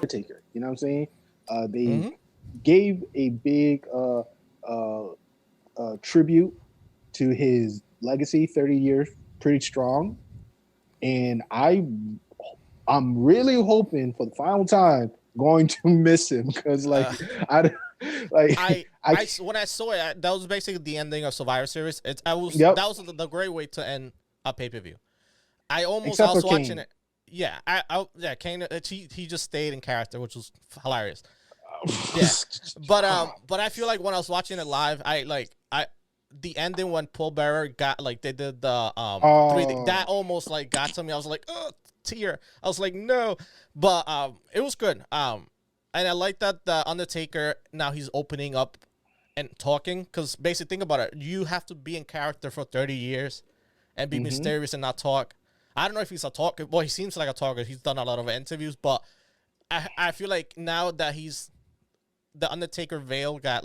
Undertaker. You know what I'm saying? They gave a big tribute to his legacy, 30 years, pretty strong. And I'm really hoping for the final time going to miss him because I when I saw it, that was basically the ending of Survivor Series. That was the great way to end a pay-per-view. I was watching it. Yeah, Kane. He just stayed in character, which was hilarious. Yeah, but I feel like when I was watching it live, the ending when Paul Bearer got they did the 3D, that almost got to me. I was like, oh, tear. I was like, no, but it was good. And I like that the Undertaker now he's opening up and talking because basically think about it, you have to be in character for 30 years and be mysterious and not talk. I don't know if he's a talker. Well, he seems like a talker. He's done a lot of interviews, but I feel like now that the Undertaker veil got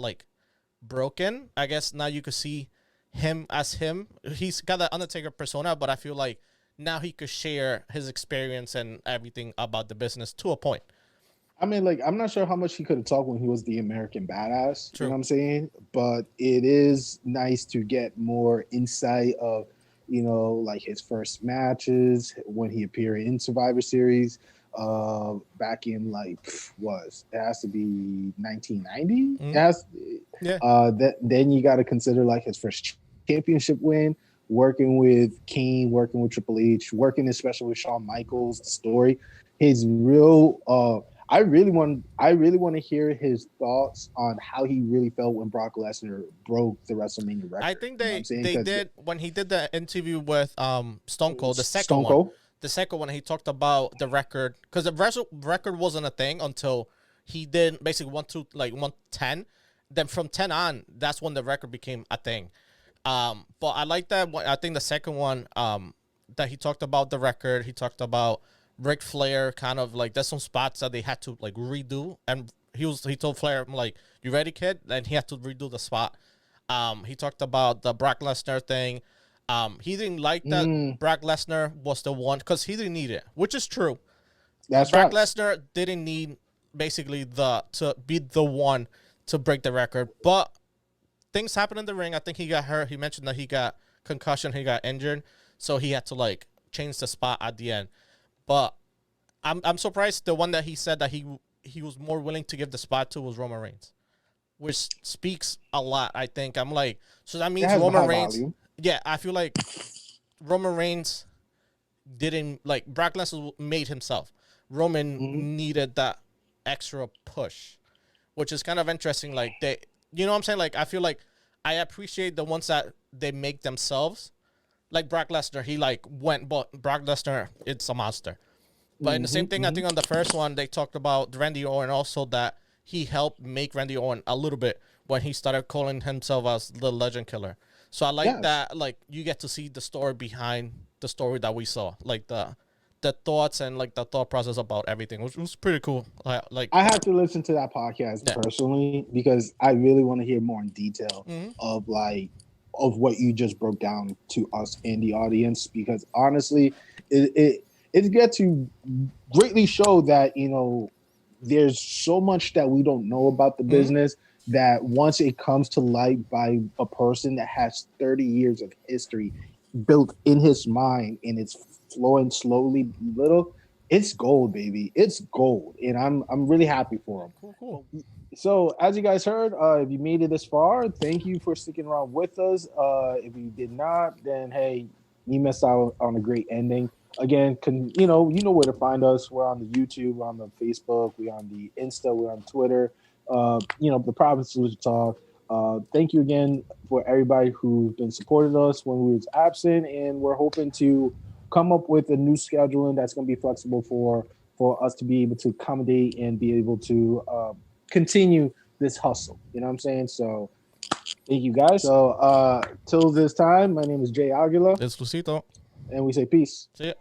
broken, I guess now you could see him as him. He's got that Undertaker persona, but I feel like now he could share his experience and everything about the business to a point. I mean, I'm not sure how much he could have talked when he was the American Badass. True. You know what I'm saying? But it is nice to get more insight of, his first matches when he appeared in Survivor Series. Back in it has to be 1990. Then you got to consider his first championship win, working with Kane, working with Triple H, working especially with Shawn Michaels. The story, his real. I really want to hear his thoughts on how he really felt when Brock Lesnar broke the WrestleMania record. I think they did when he did the interview with Stone Cold, the second one. The second one, he talked about the record because the record wasn't a thing until he did basically 1 to 110. Then from 10 on, that's when the record became a thing. But I like that. I think the second one that he talked about the record. He talked about Ric Flair, kind of there's some spots that they had to redo, and he told Flair, I'm like, you ready, kid? And he had to redo the spot. He talked about the Brock Lesnar thing. He didn't like that Brock Lesnar was the one because he didn't need it, which is true. That's Brock right. Lesnar didn't need basically to be the one to break the record, but things happened in the ring. I think he got hurt. He mentioned that he got concussion, he got injured, so he had to change the spot at the end. But I'm surprised the one that he said that he was more willing to give the spot to was Roman Reigns, which speaks a lot. I think so that means Roman Reigns. Value. Yeah, I feel like Roman Reigns didn't Brock Lesnar made himself. Roman needed that extra push, which is kind of interesting. They, you know what I'm saying? I feel like I appreciate the ones that they make themselves. Like Brock Lesnar, he went, but Brock Lesnar, it's a monster. But in the same thing, I think on the first one, they talked about Randy Orton also that he helped make Randy Orton a little bit when he started calling himself as the Legend Killer. So I like that, you get to see the story behind the story that we saw, the thoughts and the thought process about everything, which was pretty cool. I have to listen to that podcast personally because I really want to hear more in detail of what you just broke down to us and the audience, because honestly, it gets to greatly show that there's so much that we don't know about the business. That once it comes to light by a person that has 30 years of history built in his mind and it's flowing slowly little, it's gold, baby. It's gold. And I'm really happy for him. Cool. So as you guys heard, if you made it this far, thank you for sticking around with us. If you did not, then hey, you missed out on a great ending. Again, you know where to find us. We're on the YouTube, we're on the Facebook, we're on the Insta, we're on Twitter. The Providence Lucha Talk. Thank you again for everybody who's been supporting us when we was absent, and we're hoping to come up with a new scheduling that's going to be flexible for us to be able to accommodate and be able to continue this hustle. You know what I'm saying? So thank you guys. So till this time, my name is Jay Aguila. It's Luisito. And we say peace. See ya.